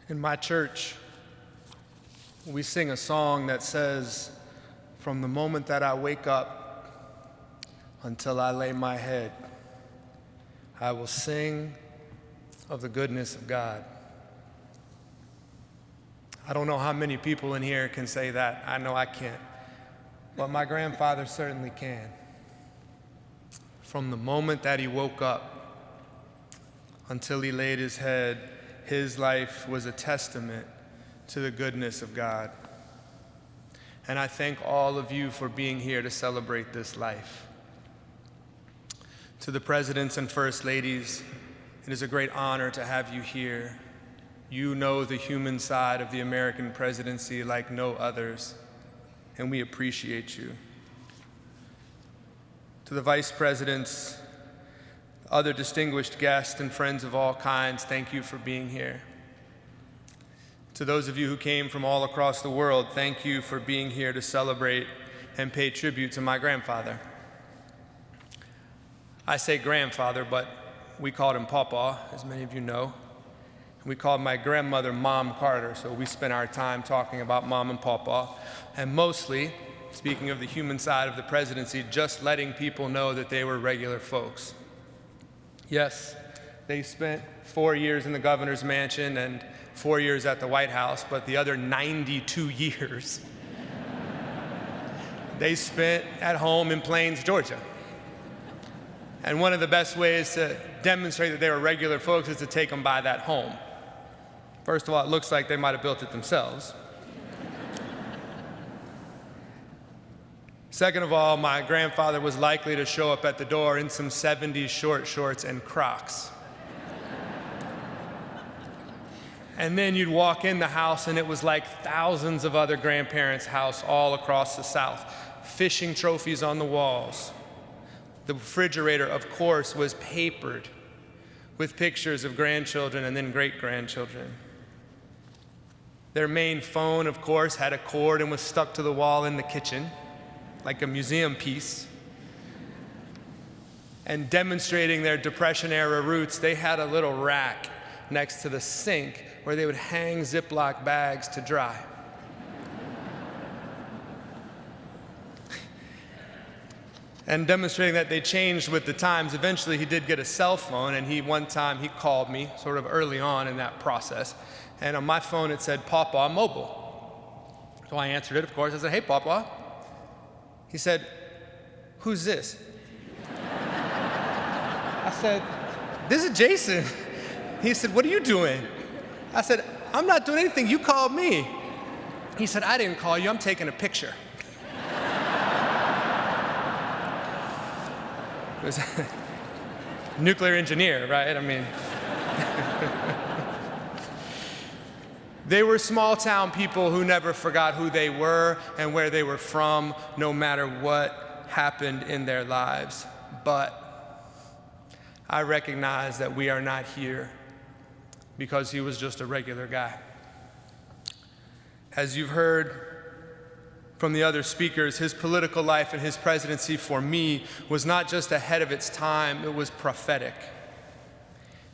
In my church, we sing a song that says, "From the moment that I wake up until I lay my head, I will sing of the goodness of God." I don't know how many people in here can say that. I know I can't. But my grandfather certainly can. From the moment that he woke up until he laid his head, his life was a testament to the goodness of God. And I thank all of you for being here to celebrate this life. To the presidents and first ladies, it is a great honor to have you here. You know the human side of the American presidency like no others, and we appreciate you. To the vice presidents, other distinguished guests, and friends of all kinds, thank you for being here. To those of you who came from all across the world, thank you for being here to celebrate and pay tribute to my grandfather. I say grandfather, but we called him Papa, as many of you know. We called my grandmother Mom Carter, so we spent our time talking about Mom and Papa, and mostly, speaking of the human side of the presidency, just letting people know that they were regular folks. Yes, they spent 4 years in the governor's mansion and 4 years at the White House, but the other 92 years they spent at home in Plains, Georgia. And one of the best ways to demonstrate that they were regular folks is to take them by that home. First of all, it looks like they might have built it themselves. Second of all, my grandfather was likely to show up at the door in some 70s short shorts and Crocs. And then you'd walk in the house and it was like thousands of other grandparents' house all across the South. Fishing trophies on the walls. The refrigerator, of course, was papered with pictures of grandchildren and then great-grandchildren. Their main phone, of course, had a cord and was stuck to the wall in the kitchen, like a museum piece. And demonstrating their Depression-era roots, they had a little rack next to the sink where they would hang Ziploc bags to dry. And demonstrating that they changed with the times, eventually he did get a cell phone, and one time he called me sort of early on in that process. And on my phone it said, "Papa, mobile." So I answered it, of course. I said, "Hey, Papa." He said, "Who's this?" I said, "This is Jason." He said, "What are you doing?" I said, "I'm not doing anything. You called me." He said, "I didn't call you. I'm taking a picture." It was a nuclear engineer, right? I mean, they were small-town people who never forgot who they were and where they were from, no matter what happened in their lives. But I recognize that we are not here because he was just a regular guy. As you've heard from the other speakers, his political life and his presidency for me was not just ahead of its time, it was prophetic.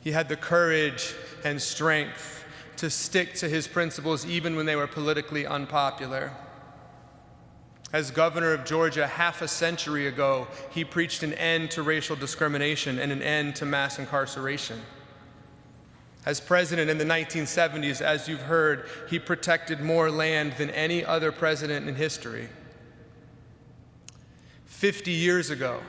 He had the courage and strength to stick to his principles even when they were politically unpopular. As governor of Georgia half a century ago, he preached an end to racial discrimination and an end to mass incarceration. As president in the 1970s, as you've heard, he protected more land than any other president in history. 50 years ago,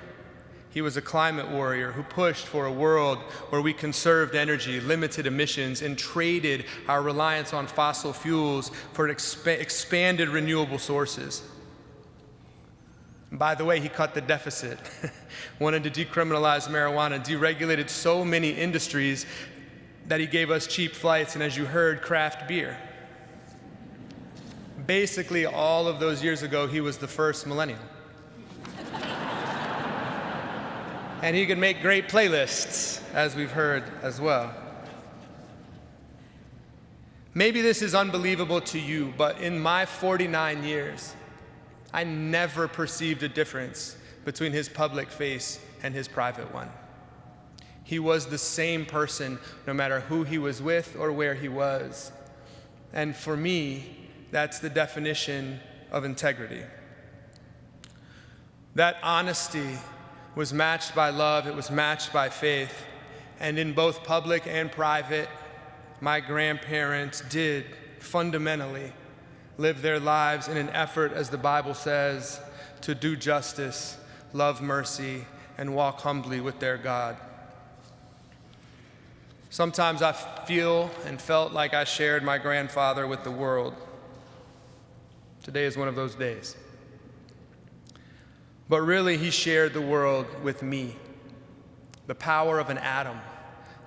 he was a climate warrior who pushed for a world where we conserved energy, limited emissions, and traded our reliance on fossil fuels for expanded renewable sources. And by the way, he cut the deficit, wanted to decriminalize marijuana, deregulated so many industries that he gave us cheap flights and, as you heard, craft beer. Basically, all of those years ago, he was the first millennial. And he could make great playlists, as we've heard as well. Maybe this is unbelievable to you, but in my 49 years, I never perceived a difference between his public face and his private one. He was the same person no matter who he was with or where he was. And for me, that's the definition of integrity. That honesty was matched by love, it was matched by faith. And in both public and private, my grandparents did fundamentally live their lives in an effort, as the Bible says, to do justice, love mercy, and walk humbly with their God. Sometimes I feel and felt like I shared my grandfather with the world. Today is one of those days. But really, he shared the world with me. The power of an atom,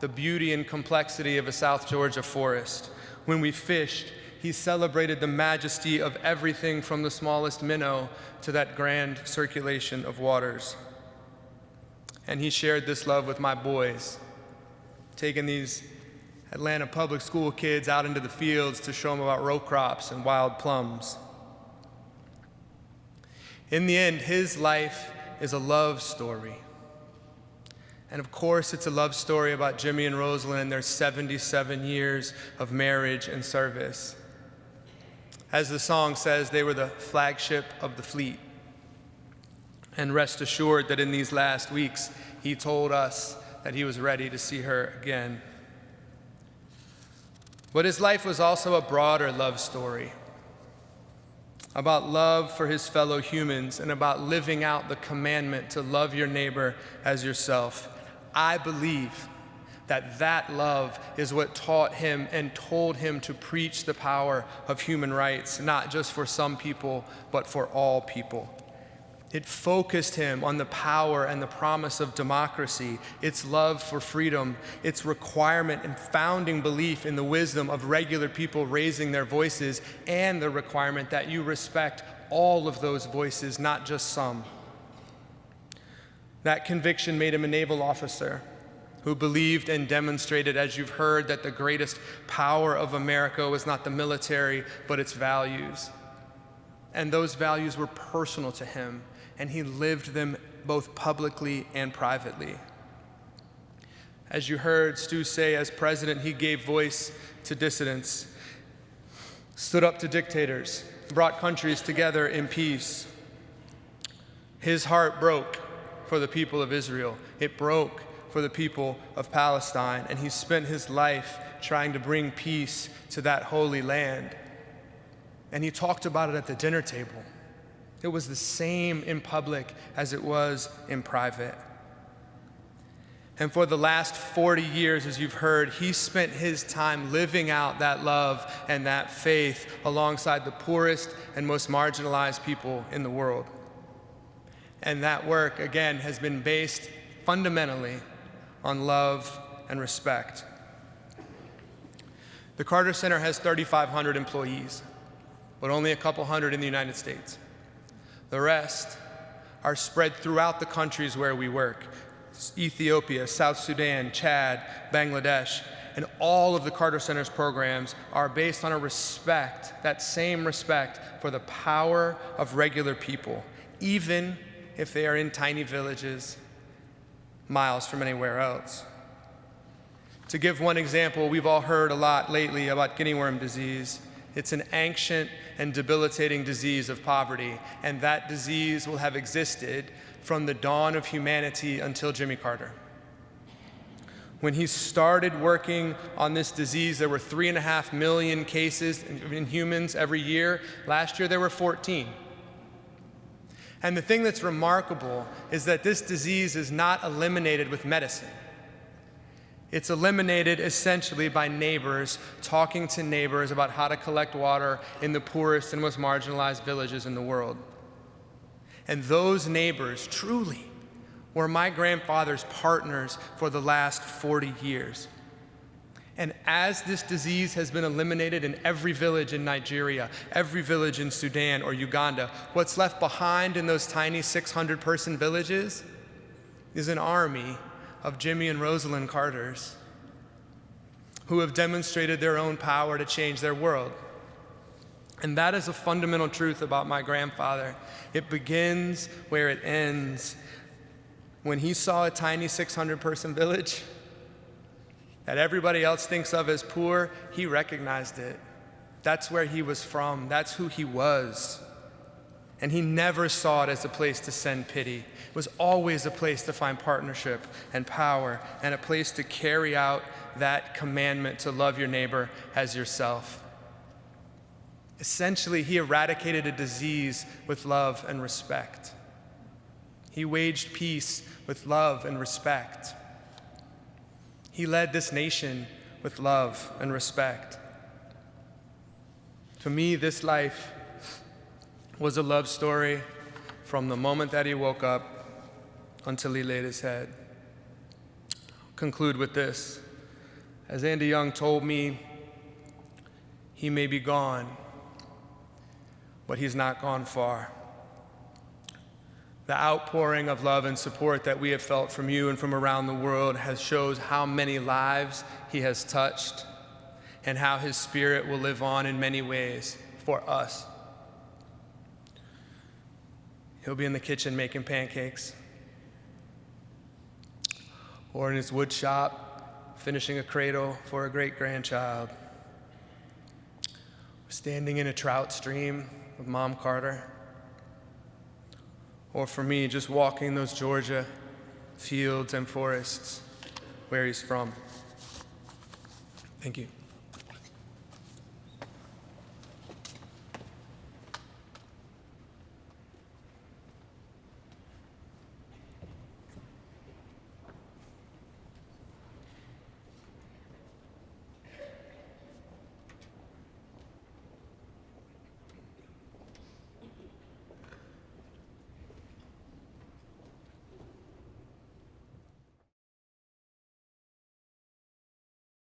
the beauty and complexity of a South Georgia forest. When we fished, he celebrated the majesty of everything from the smallest minnow to that grand circulation of waters. And he shared this love with my boys, taking these Atlanta public school kids out into the fields to show them about row crops and wild plums. In the end, his life is a love story. And of course, it's a love story about Jimmy and Rosalind and their 77 years of marriage and service. As the song says, they were the flagship of the fleet. And rest assured that in these last weeks, he told us that he was ready to see her again. But his life was also a broader love story, about love for his fellow humans and about living out the commandment to love your neighbor as yourself. I believe that that love is what taught him and told him to preach the power of human rights, not just for some people, but for all people. It focused him on the power and the promise of democracy, its love for freedom, its requirement and founding belief in the wisdom of regular people raising their voices, and the requirement that you respect all of those voices, not just some. That conviction made him a naval officer who believed and demonstrated, as you've heard, that the greatest power of America was not the military, but its values. And those values were personal to him, and he lived them both publicly and privately. As you heard Stu say, as president, he gave voice to dissidents, stood up to dictators, brought countries together in peace. His heart broke for the people of Israel. It broke for the people of Palestine, and he spent his life trying to bring peace to that holy land. And he talked about it at the dinner table. It was the same in public as it was in private. And for the last 40 years, as you've heard, he spent his time living out that love and that faith alongside the poorest and most marginalized people in the world. And that work, again, has been based fundamentally on love and respect. The Carter Center has 3,500 employees, but only a couple hundred in the United States. The rest are spread throughout the countries where we work: Ethiopia, South Sudan, Chad, Bangladesh, and all of the Carter Center's programs are based on a respect, that same respect for the power of regular people, even if they are in tiny villages miles from anywhere else. To give one example, we've all heard a lot lately about guinea worm disease. It's an ancient and debilitating disease of poverty, and that disease will have existed from the dawn of humanity until Jimmy Carter. When he started working on this disease, there were 3.5 million cases in humans every year. Last year, there were 14. And the thing that's remarkable is that this disease is not eliminated with medicine. It's eliminated essentially by neighbors talking to neighbors about how to collect water in the poorest and most marginalized villages in the world. And those neighbors truly were my grandfather's partners for the last 40 years. And as this disease has been eliminated in every village in Nigeria, every village in Sudan or Uganda, what's left behind in those tiny 600-person villages is an army of Jimmy and Rosalind Carters who have demonstrated their own power to change their world. And that is a fundamental truth about my grandfather. It begins where it ends. When he saw a tiny 600-person village that everybody else thinks of as poor, he recognized it. That's where he was from. That's who he was. And he never saw it as a place to send pity. It was always a place to find partnership and power and a place to carry out that commandment to love your neighbor as yourself. Essentially, he eradicated a disease with love and respect. He waged peace with love and respect. He led this nation with love and respect. To me, this life was a love story from the moment that he woke up until he laid his head. I'll conclude with this. As Andy Young told me, he may be gone, but he's not gone far. The outpouring of love and support that we have felt from you and from around the world shows how many lives he has touched and how his spirit will live on in many ways for us. He'll be in the kitchen making pancakes, or in his wood shop finishing a cradle for a great-grandchild, standing in a trout stream with Mom Carter, or for me, just walking those Georgia fields and forests where he's from. Thank you.